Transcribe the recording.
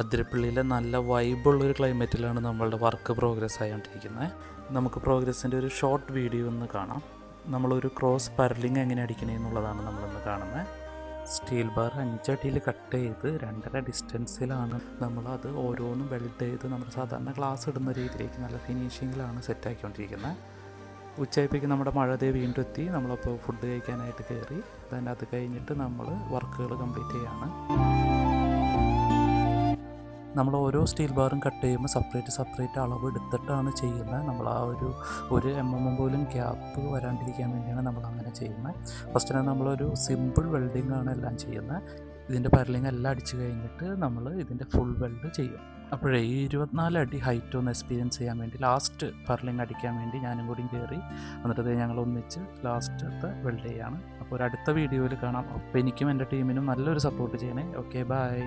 അതിരപ്പള്ളിയിലെ നല്ല വൈബുള്ളൊരു ക്ലൈമറ്റിലാണ് നമ്മളുടെ work progress ആയിക്കൊണ്ടിരിക്കുന്നത്. നമുക്ക് പ്രോഗ്രസ്സിൻ്റെ ഒരു ഷോർട്ട് വീഡിയോ ഒന്ന് കാണാം. നമ്മളൊരു ക്രോസ് പർലിങ് എങ്ങനെ അടിക്കണേ എന്നുള്ളതാണ് നമ്മളിന്ന് കാണുന്നത്. സ്റ്റീൽ ബാർ 5 അടിയിൽ കട്ട് ചെയ്ത് 2.5 ഡിസ്റ്റൻസിലാണ് നമ്മളത് ഓരോന്നും വെൽഡ് ചെയ്ത് നമ്മുടെ സാധാരണ ഗ്ലാസ് ഇടുന്ന രീതിയിലേക്ക് നല്ല ഫിനിഷിങ്ങിലാണ് സെറ്റാക്കിക്കൊണ്ടിരിക്കുന്നത്. ഉച്ചയായപ്പോഴേക്കും നമ്മുടെ മഴ വീണ്ടും എത്തി. നമ്മളപ്പോൾ ഫുഡ് കഴിക്കാനായിട്ട് കയറി. then അത് കഴിഞ്ഞിട്ട് നമ്മൾ വർക്കുകൾ കംപ്ലീറ്റ് ചെയ്യാണ്. നമ്മൾ ഓരോ സ്റ്റീൽ ബാറും കട്ട് ചെയ്യുമ്പോൾ സെപ്പറേറ്റ് അളവ് എടുത്തിട്ടാണ് ചെയ്യുന്നത്. നമ്മൾ ആ ഒരു പോലും ഗ്യാപ്പ് വരാണ്ടിരിക്കാൻ വേണ്ടിയാണ് നമ്മൾ അങ്ങനെ ചെയ്യുന്നത്. ഫസ്റ്റ് നമ്മളൊരു സിമ്പിൾ വെൽഡിംഗ് ആണ് എല്ലാം ചെയ്യുന്നത്. ഇതിൻ്റെ പർലിങ് എല്ലാം അടിച്ചു കഴിഞ്ഞിട്ട് നമ്മൾ ഇതിൻ്റെ ഫുൾ വെൽഡ് ചെയ്യും. അപ്പോഴേ ഈ 24 അടി ഹൈറ്റ് ഒന്ന് എക്സ്പീരിയൻസ് ചെയ്യാൻ വേണ്ടി ലാസ്റ്റ് പർലിങ് അടിക്കാൻ വേണ്ടി ഞാനും കൂടി കയറി. എന്നിട്ട് ഞങ്ങൾ ഒന്നിച്ച് ലാസ്റ്റത്തെ വെൽഡ് ചെയ്യാണ്. അപ്പോൾ ഒരു അടുത്ത വീഡിയോയിൽ കാണാം. അപ്പോൾ എനിക്കും എൻ്റെ ടീമിനും നല്ലൊരു സപ്പോർട്ട് ചെയ്യണേ. Okay, by.